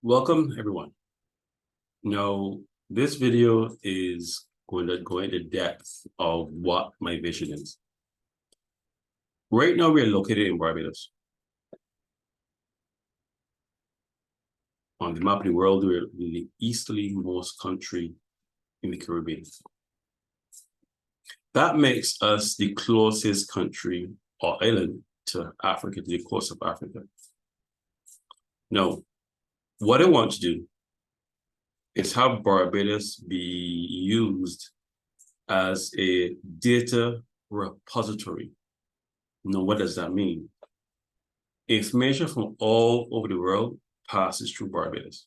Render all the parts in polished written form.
Welcome, everyone. Now, this video is going to go into depth of what my vision is. Right now, we're located in Barbados. On the map of the world, we're the easterlymost country in the Caribbean. That makes us the closest country or island to Africa, to the coast of Africa. Now, what I want to do is have Barbados be used as a data repository. Now, what does that mean? Information from all over the world passes through Barbados.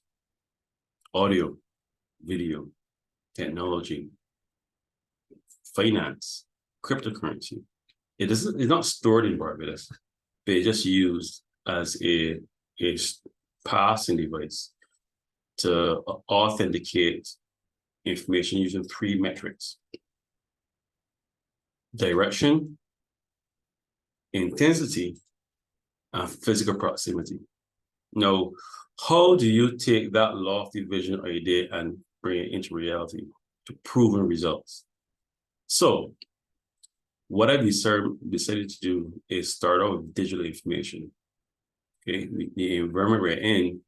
Audio, video, technology, finance, cryptocurrency. It's not stored in Barbados, but it's just used as a passing device to authenticate information using three metrics: direction, intensity, and physical proximity. Now, how do you take that lofty vision or idea and bring it into reality to proven results? So, what I decided to do is start out with digital information. Okay, the environment we're in,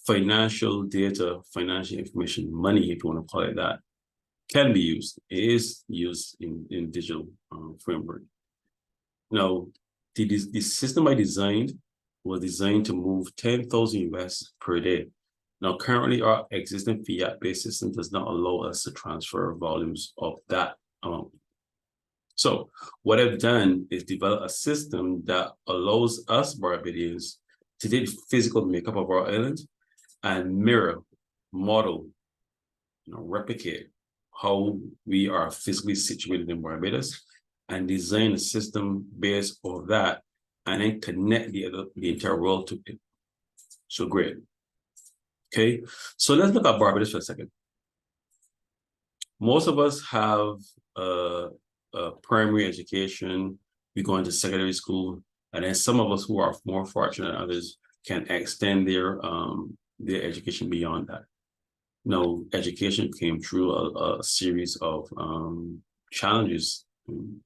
financial data, financial information, money, if you want to call it that, can be used. It is used in digital framework. Now, the system I designed was designed to move 10,000 US per day. Now, currently, our existing fiat-based system does not allow us to transfer volumes of that amount. So what I've done is develop a system that allows us Barbadians to take the physical makeup of our island and mirror, model, replicate how we are physically situated in Barbados and design a system based on that and then connect the entire world to it. So great. Okay, so let's look at Barbados for a second. Most of us have a primary education, we go into secondary school, and then some of us who are more fortunate than others can extend their education beyond that. Now, education came through a series of challenges to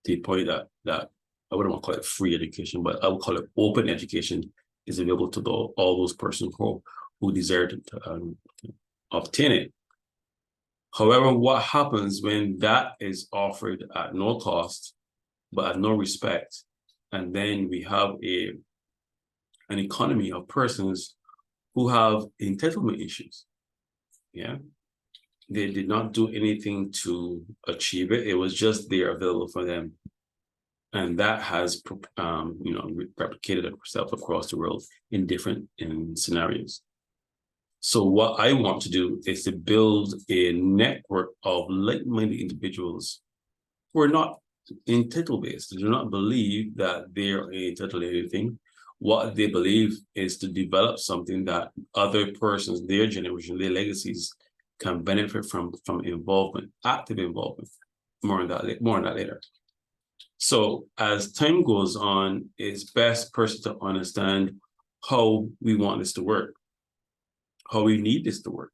the point that I wouldn't want to call it free education, but I would call it open education is available to all those persons who desire to obtain it. However, what happens when that is offered at no cost, but at no respect, and then we have an economy of persons who have entitlement issues? Yeah, they did not do anything to achieve it. It was just there available for them. And that has, replicated itself across the world in different scenarios. So what I want to do is to build a network of like-minded individuals who are not entitled-based. They do not believe that they are entitled to anything. What they believe is to develop something that other persons, their generation, their legacies can benefit from involvement, active involvement. More on that later. So as time goes on, it's best person to understand how we want this to work, how we need this to work.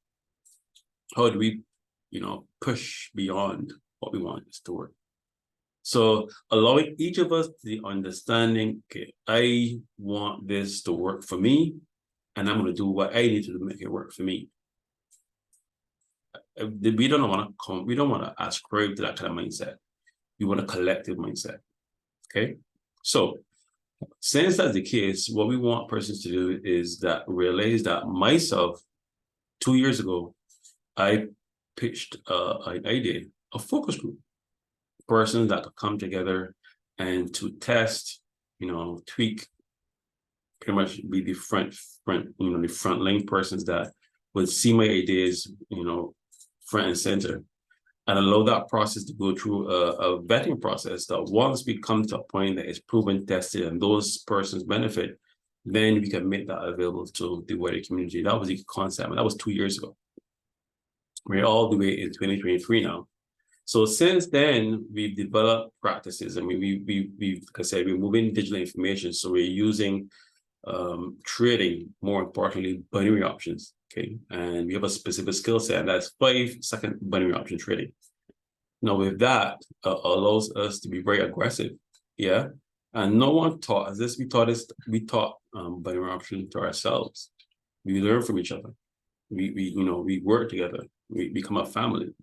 How do we, push beyond what we want this to work? So allowing each of us the understanding, okay, I want this to work for me, and I'm going to do what I need to do to make it work for me. We don't want to ascribe to that kind of mindset. We want a collective mindset. Okay, so since that's the case, what we want persons to do is that realize that myself, 2 years ago, I pitched an idea, a focus group, persons that could come together and to test, tweak, pretty much be the the frontline persons that would see my ideas, front and center, and allow that process to go through a vetting process that once we come to a point that is proven, tested, and those persons benefit, then we can make that available to the wider community. That was the concept, and that was 2 years ago. We're all the way in 2023 now. So since then, we've developed practices. I mean, like I said, we're moving digital information. So we're using trading, more importantly, binary options. Okay, and we have a specific skill set, and that's 5-second binary option trading. Now, with that, allows us to be very aggressive. Yeah, and no one taught us this. We taught binary option to ourselves. We learn from each other. We work together. We become a family,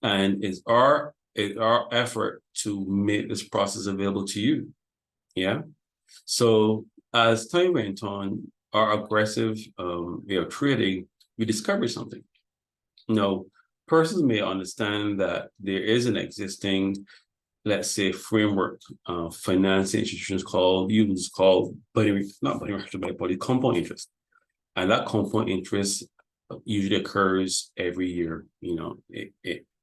and it's our effort to make this process available to you. Yeah. So as time went on, our aggressive trading, we discovered something. Now, persons may understand that there is an existing, let's say, framework of financing institutions called binary, not binary, but compound interest. And that compound interest usually occurs every year.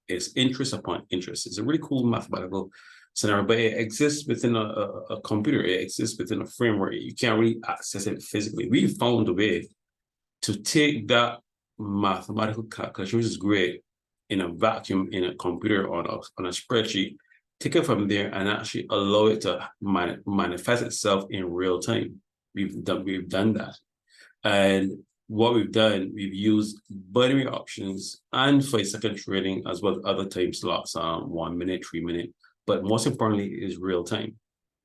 It's interest upon interest. It's a really cool mathematical scenario, but it exists within a computer. It exists within a framework. You can't really access it physically. We found a way to take that mathematical calculation, which is great, in a vacuum, in a computer, on a spreadsheet, take it from there and actually allow it to manifest itself in real time. We've done that. And what we've done, we've used binary options and 5-second trading, as well as other time slots, 1 minute, 3 minute, but most importantly is real time.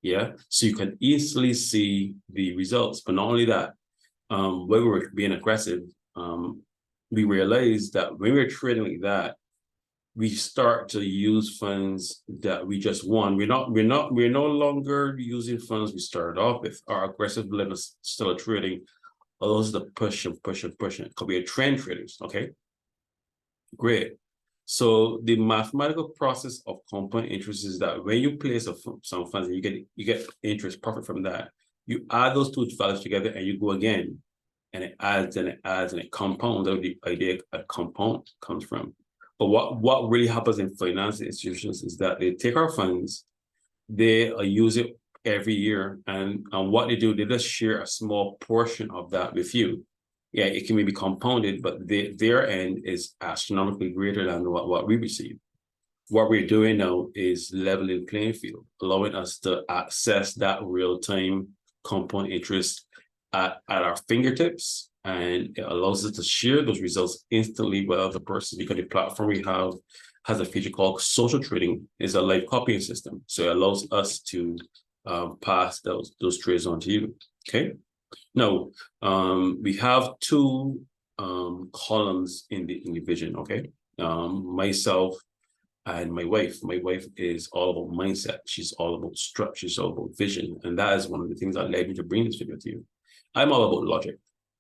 Yeah, so you can easily see the results. But not only that, when we were being aggressive, we realized that when we're trading like that, we start to use funds that we just won. We're no longer using funds we started off with. Our aggressive level still trading allows us to push and push and push. Because we are trend traders. Okay, great. So the mathematical process of compound interest is that when you place some funds and you get interest profit from that, you add those two values together and you go again, and it adds and it adds and it compounds. That's the idea a compound comes from. But what really happens in financial institutions is that they take our funds, they use it every year, and what they do, they just share a small portion of that with you. Yeah, it can be compounded, but their end is astronomically greater than what we receive. What we're doing now is leveling the playing field, allowing us to access that real-time compound interest at our fingertips, and it allows us to share those results instantly with other person, because the platform we have has a feature called social trading. It's a live copying system, so it allows us to pass those trades on to you. Okay. Now, we have two columns in the vision. Okay. Myself and my wife. My wife is all about mindset. She's all about structure. She's all about vision. And that is one of the things that led me to bring this video to you. I'm all about logic.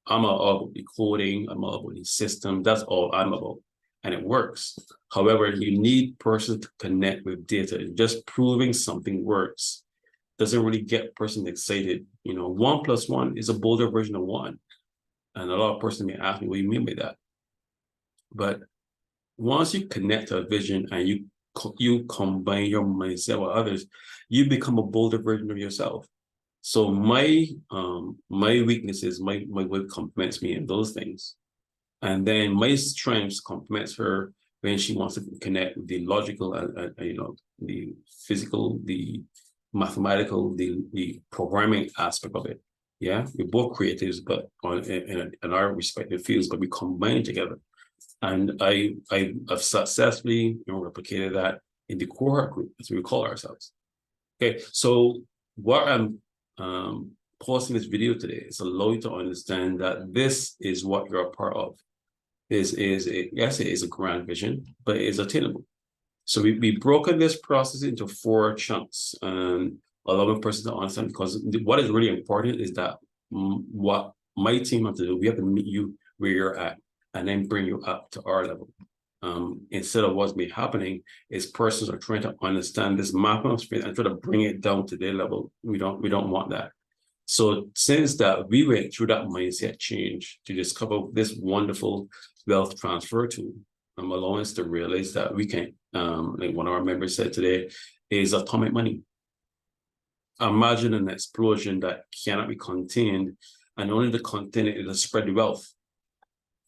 I'm all about the coding. I'm all about the system. That's all I'm about. And it works. However, you need persons to connect with data. Just proving something works doesn't really get person excited. 1 + 1 is a bolder version of 1. And a lot of persons may ask me, what do you mean by that? But once you connect to a vision and you combine your mindset with others, you become a bolder version of yourself. So my weaknesses, my wife compliments me in those things. And then my strengths compliments her when she wants to connect with the logical, the physical, the mathematical, the programming aspect of it. Yeah, we're both creatives, but in our respective fields, but we combine together. And I've successfully replicated that in the cohort group, as we call ourselves. Okay, so what I'm posting this video today is allow you to understand that this is what you're a part of. This is yes, it is a grand vision, but it is attainable. So we've broken this process into 4 chunks, and allowing persons to understand, because what is really important is that what my team have to do, we have to meet you where you're at and then bring you up to our level. Instead of what's been happening is persons are trying to understand this map of space and try to bring it down to their level. We don't want that. So since that, we went through that mindset change to discover this wonderful wealth transfer tool, allowing us to realize that we can, like one of our members said today, is atomic money. Imagine an explosion that cannot be contained, and only the contain it is to spread the wealth.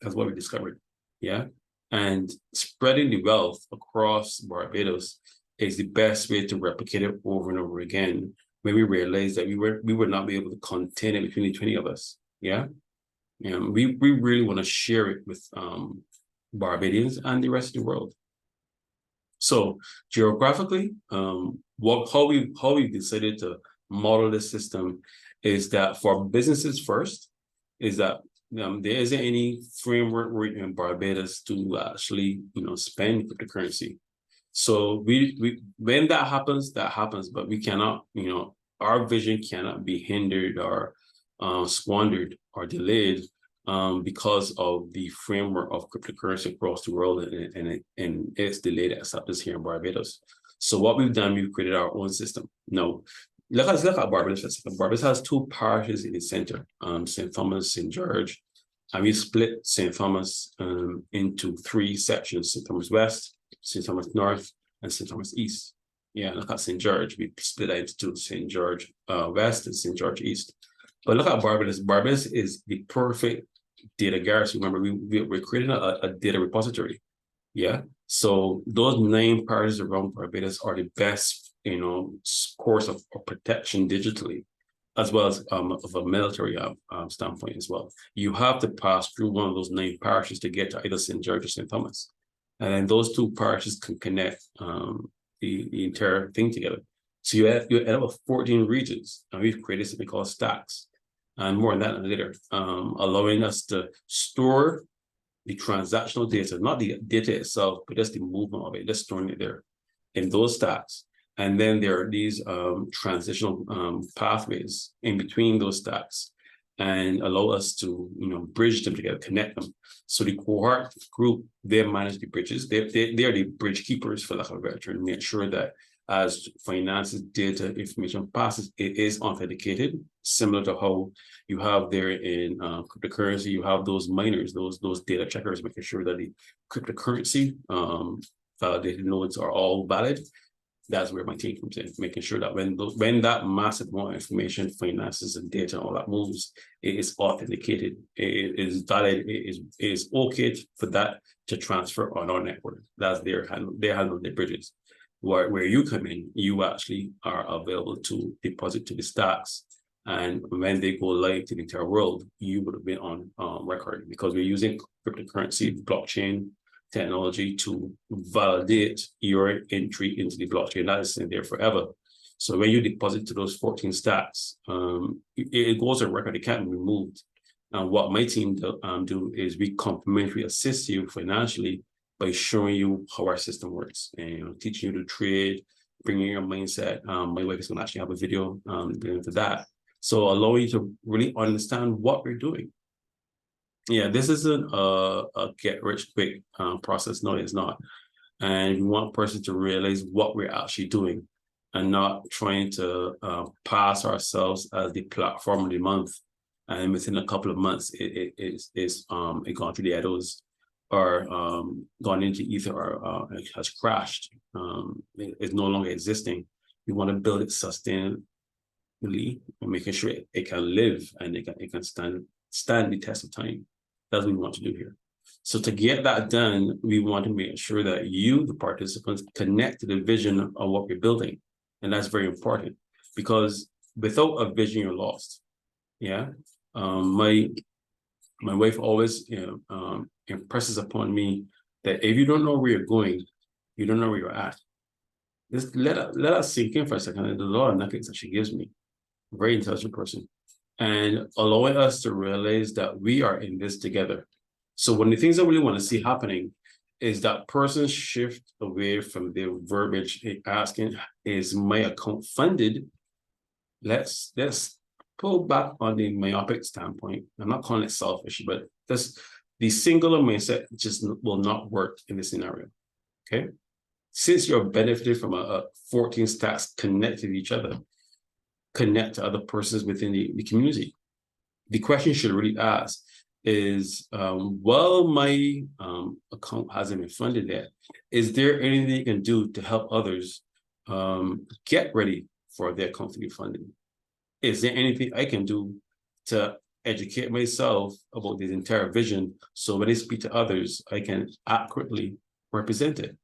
That's what we discovered. Yeah. And spreading the wealth across Barbados is the best way to replicate it over and over again when we realized that we would not be able to contain it between the 20 of us. Yeah. And we really want to share it with Barbadians and the rest of the world. So geographically, how we decided to model the system is that for businesses first, is that there isn't any framework written in Barbados to actually spend cryptocurrency. So we when that happens, but we cannot, our vision cannot be hindered or squandered or delayed because of the framework of cryptocurrency across the world and its delayed acceptance here in Barbados. So what we've done, we've created our own system. Now, look at Barbados. Barbados has two parishes in the center, St. Thomas, St. George, and we split St. Thomas into three sections: St. Thomas West, St. Thomas North, and St. Thomas East. Yeah, look at St. George. We split that into two: St. George West and St. George East. But look at Barbados. Barbados is the perfect data garrison. Remember, we're creating a data repository. Yeah. So those 9 parishes around Barbados are the best, course of protection digitally, as well as of a military standpoint as well. You have to pass through one of those 9 parishes to get to either St. George or St. Thomas. And then those 2 parishes can connect the entire thing together. So you end up with 14 regions, and we've created something called stacks, and more on that later, allowing us to store the transactional data, not the data itself, but just the movement of it, just storing it there in those stacks. And then there are these transitional pathways in between those stacks, and allow us to bridge them together, connect them. So the cohort group, they manage the bridges. They are the bridge keepers, for lack of a better term, make sure that as finances, data, information passes, it is authenticated, similar to how you have there in cryptocurrency. You have those miners, those data checkers, making sure that the cryptocurrency validated nodes are all valid. That's where my team comes in, making sure that when that massive amount of information, finances, and data, and all that moves, it is authenticated, it is valid, it is okay for that to transfer on our network. That's their handle. They handle the bridges. Where you come in, you actually are available to deposit to the stacks. And when they go live to the entire world, you would have been on record, because we're using cryptocurrency, blockchain technology to validate your entry into the blockchain. That is in there forever. So when you deposit to those 14 stacks, it goes on record, it can't be removed. And what my team do is we complementary assist you financially by showing you how our system works and teaching you to trade, bringing your mindset. My wife is going to actually have a video into that. So allowing you to really understand what we're doing. Yeah, this isn't a get rich quick process. No, it's not. And we want a person to realize what we're actually doing and not trying to pass ourselves as the platform of the month. And within a couple of months, it gone through the edos, or gone into ether, or it has crashed. It's no longer existing. We want to build it sustainably and making sure it can live and it can stand the test of time. That's what we want to do here. So to get that done, we want to make sure that you, the participants, connect to the vision of what we're building. And that's very important, because without a vision, you're lost. Yeah. My wife always impresses upon me that if you don't know where you're going, you don't know where you're at. Just let us sink in for a second. And the lot of nuggets that she gives me. A very intelligent person. And allowing us to realize that we are in this together. So one of the things I really want to see happening is that person shift away from their verbiage asking, is my account funded? Let's pull back on the myopic standpoint. I'm not calling it selfish, but the singular mindset just will not work in this scenario. Okay. Since you're benefiting from a 14 stacks connected to each other, connect to other persons within the community. The question you should really ask is, well, my account hasn't been funded yet. Is there anything you can do to help others get ready for their account to be funded? Is there anything I can do to educate myself about this entire vision, so when I speak to others, I can accurately represent it?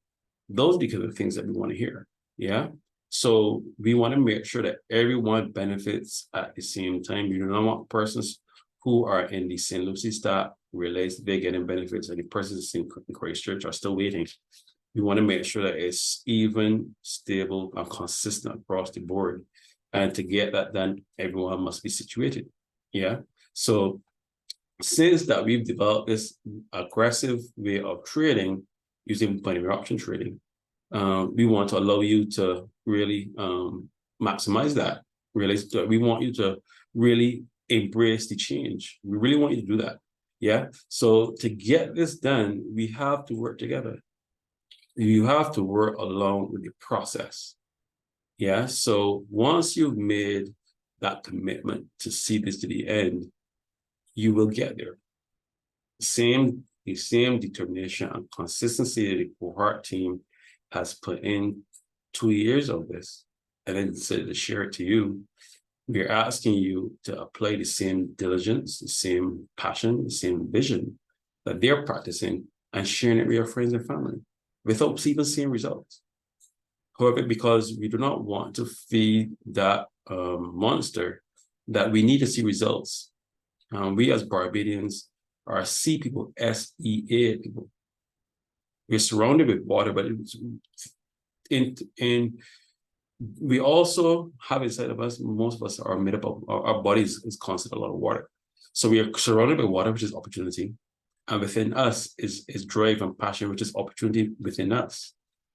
Those are the things that we want to hear. Yeah. So we want to make sure that everyone benefits at the same time. You do not want persons who are in the St. Lucie stack realize they're getting benefits and the persons in Christchurch are still waiting. We want to make sure that it's even, stable, and consistent across the board. And to get that done, everyone must be situated. Yeah. So since that we've developed this aggressive way of trading using binary option trading, we want to allow you to really maximize that. We want you to really embrace the change. We really want you to do that. Yeah. So to get this done, we have to work together. You have to work along with the process. Yeah. So once you've made that commitment to see this to the end, you will get there. The same determination and consistency that the cohort team has put in 2 years of this, and then decided to share it to you. We're asking you to apply the same diligence, the same passion, the same vision that they're practicing and sharing it with your friends and family without even seeing results. However, because we do not want to feed that monster, that we need to see results. We as Barbadians are C people, SEA people. We're surrounded with water, but we also have inside of us, most of us are made up of, our bodies is constantly a lot of water. So we are surrounded by water, which is opportunity. And within us is drive and passion, which is opportunity within us.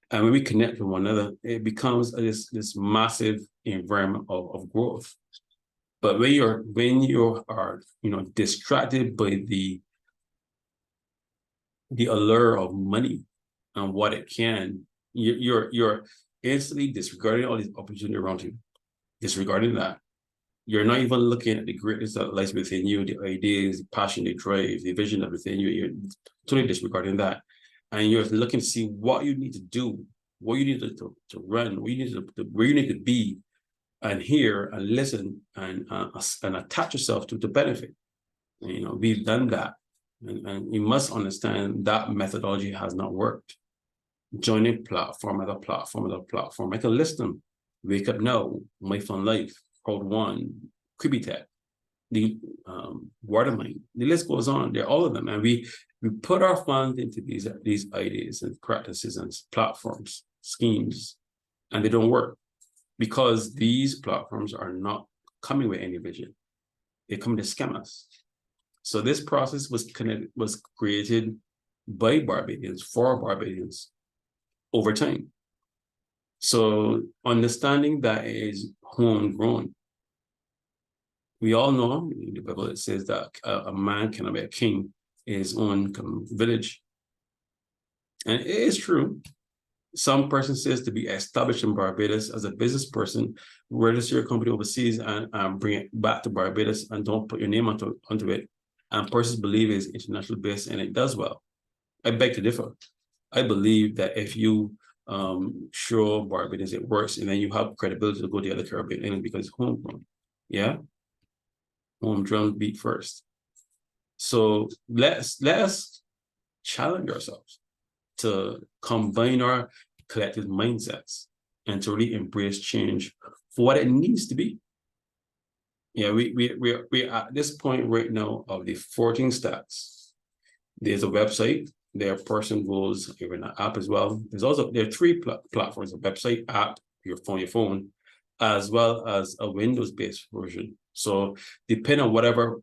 And when we connect with one another, it becomes this massive environment of growth. But when you are distracted by the allure of money and what it can, you're instantly disregarding all these opportunities around you, disregarding that. You're not even looking at the greatness that lies within you, the ideas, the passion, the drive, the vision that within you. You're totally disregarding that. And you're looking to see what you need to do, what you need to run, where you need to be, and hear and listen and attach yourself to benefit. We've done that. And you must understand that methodology has not worked. Joining platform after platform after platform. I can list them. Wake Up Now, My Fun Life, Crowd One, Qubitek, the Waterline. The list goes on. They're all of them. And we put our funds into these ideas and practices and platforms, schemes, and they don't work because these platforms are not coming with any vision. They come to scam us. So this process was created by Barbadians for Barbadians over time. So understanding that it is homegrown. We all know in the Bible it says that a man cannot be a king in his own village. And it is true. Some person says to be established in Barbados as a business person, register your company overseas and bring it back to Barbados and don't put your name onto it. And persons believe it's international based and it does well. I beg to differ. I believe that if you show Barbados it works, and then you have credibility to go to the other Caribbean islands because it's homegrown. Yeah, home drum beat first. So let's challenge ourselves to combine our collective mindsets and to really embrace change for what it needs to be. Yeah, we're at this point right now of the 14 stacks. There's a website. There are person goals, even an app as well. There are 3 platforms: a website, app, your phone, as well as a Windows-based version. So depending on whatever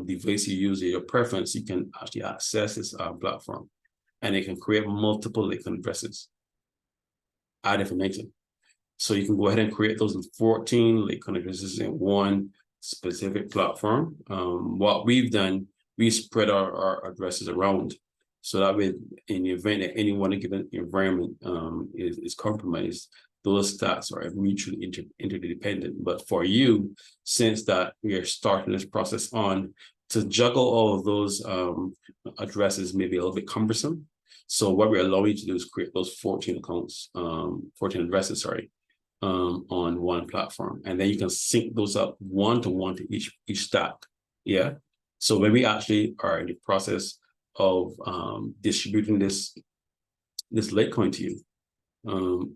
device you use, your preference, you can actually access this platform, and it can create multiple Lakeland addresses ad infinitum. So you can go ahead and create those 14 Lakeland addresses in one specific platform. What we've done, we spread our addresses around. So that way, in the event that any one given environment is compromised, those stats are mutually interdependent. But for you, since that we are starting this process on, to juggle all of those addresses may be a little bit cumbersome. So what we're allowing you to do is create those 14 accounts, 14 addresses, sorry, on one platform. And then you can sync those up one-to-one to each stack. Yeah. So when we actually are in the process of distributing this Litecoin to you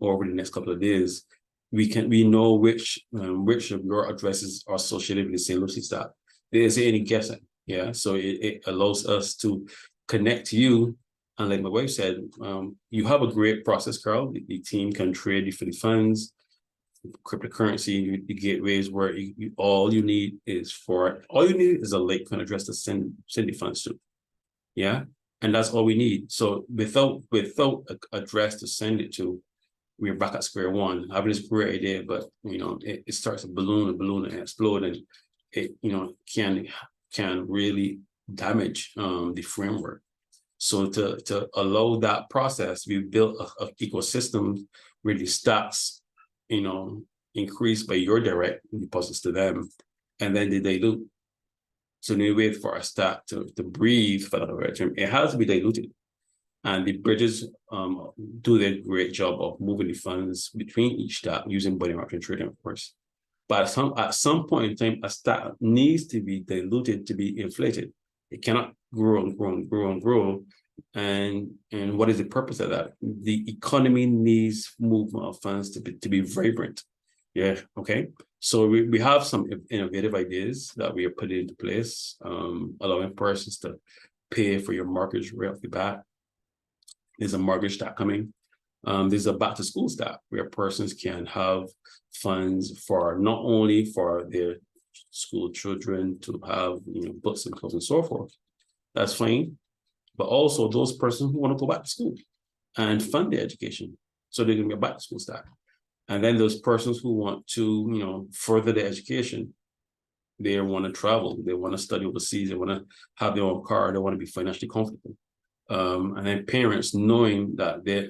over the next couple of days, we know which of your addresses are associated with the St. Lucie staff. There isn't any guessing. Yeah, so it allows us to connect you. And like my wife said, you have a great process, Carl. The team can trade you for the funds, cryptocurrency, the gateways where all you need is a Lakecoin address to send the funds to. Yeah, and that's all we need. So without an address to send it to, we're back at square one. Having this great idea, but it starts to balloon and explode, and it can really damage the framework. So to allow that process, we built a ecosystem where the stats, increase by your direct deposits to them, and then they dilute. So the way for a stat to breathe, for that term, it has to be diluted. And the bridges do their great job of moving the funds between each stat using money market trading, of course. But at some point in time, a stat needs to be diluted to be inflated. It cannot grow and grow and grow and grow. And what is the purpose of that? The economy needs movement of funds to be vibrant. Yeah, okay. So we have some innovative ideas that we are putting into place, allowing persons to pay for your mortgage right off the bat. There's a mortgage stack coming. There's a back to school stack where persons can have funds for not only for their school children to have books and clothes and so forth. That's fine. But also those persons who want to go back to school and fund their education. So they're going to be a back to school stack. And then those persons who want to, further their education, they want to travel, they want to study overseas, they want to have their own car, they want to be financially comfortable. And then parents knowing that they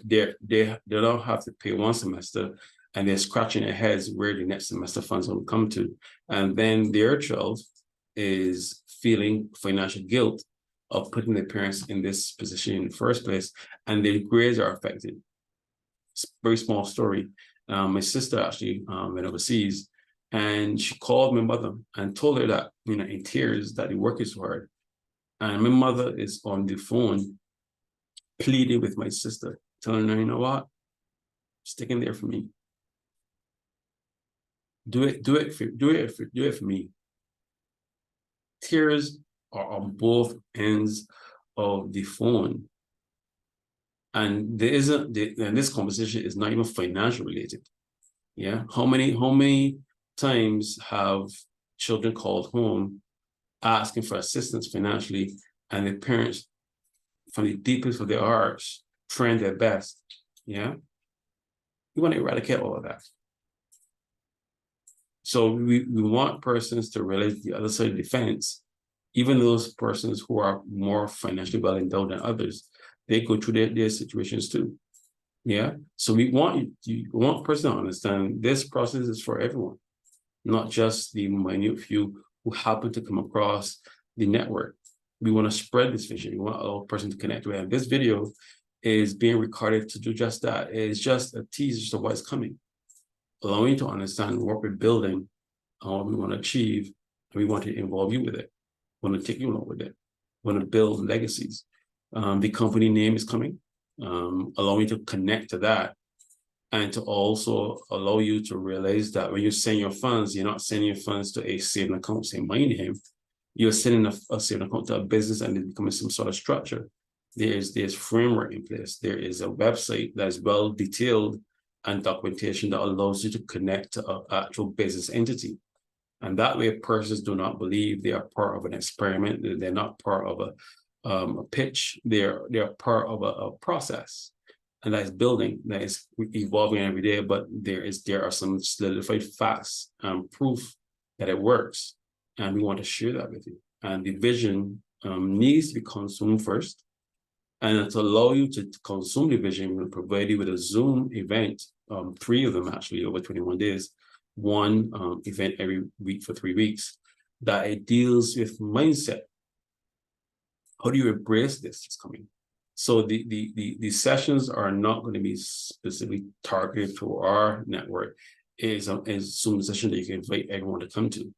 don't have to pay one semester and they're scratching their heads where the next semester funds will come to. And then their child is feeling financial guilt of putting their parents in this position in the first place, and their grades are affected. It's a very small story. My sister actually went overseas, and she called my mother and told her that, in tears, that the work is hard. And my mother is on the phone pleading with my sister, telling her, you know what, stick in there for me. Do it for me. Tears are on both ends of the phone. And this conversation is not even financial related. Yeah. How many times have children called home asking for assistance financially, and the parents, from the deepest of their hearts, trying their best? Yeah. We want to eradicate all of that. So we want persons to realize the other side of the fence. Even those persons who are more financially well endowed than others, they go through their situations too. Yeah. So we want persons to understand this process is for everyone, not just the minute few who happen to come across the network. We want to spread this vision. We want a person to connect with it. And this video is being recorded to do just that. It's just a teaser of what's coming, allowing you to understand what we're building and what we want to achieve. And we want to involve you with it. We want to take you along with it. We want to build legacies. The company name is coming, allowing you to connect to that, and to also allow you to realize that when you send your funds, you're not sending your funds to a saving account, say my name. You're sending a saving account to a business, and it's becoming some sort of structure. There's framework in place. There is a website that is well detailed and documentation that allows you to connect to an actual business entity. And that way, persons do not believe they are part of an experiment. They're not part of a pitch. They're part of a process, and that is building, that is evolving every day. But there are some solidified facts and proof that it works, and we want to share that with you. And the vision needs to be consumed first, and to allow you to consume the vision, we'll provide you with a Zoom event, 3 of them actually over 21 days. One event every week for 3 weeks, that it deals with mindset. How do you embrace this that's coming? So the sessions are not going to be specifically targeted to our network. It's a Zoom session that you can invite everyone to come to.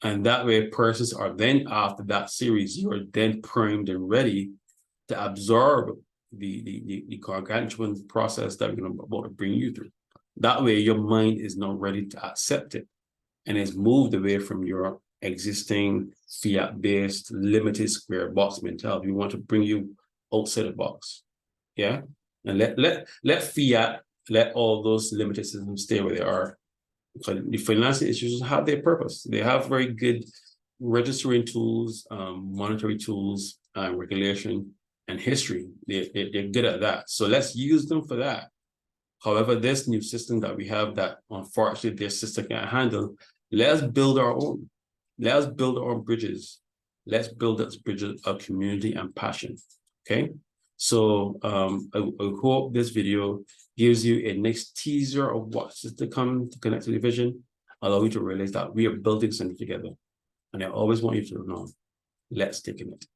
And that way, persons are then, after that series, you are then primed and ready to absorb the gargantuan process that we're about to bring you through. That way, your mind is not ready to accept it and is moved away from your existing fiat-based limited square box mentality. We want to bring you outside the box. Yeah. And let fiat, let all those limited systems stay where they are. Because the financial institutions have their purpose. They have very good registering tools, monetary tools, regulation, and history. They're good at that. So let's use them for that. However, this new system that we have that unfortunately their system can't handle, let's build our own. Let's build our own bridges. Let's build those bridges of community and passion. Okay. So I hope this video gives you a next teaser of what's to come to connect to the vision, allow you to realize that we are building something together. And I always want you to know, let's stay connected.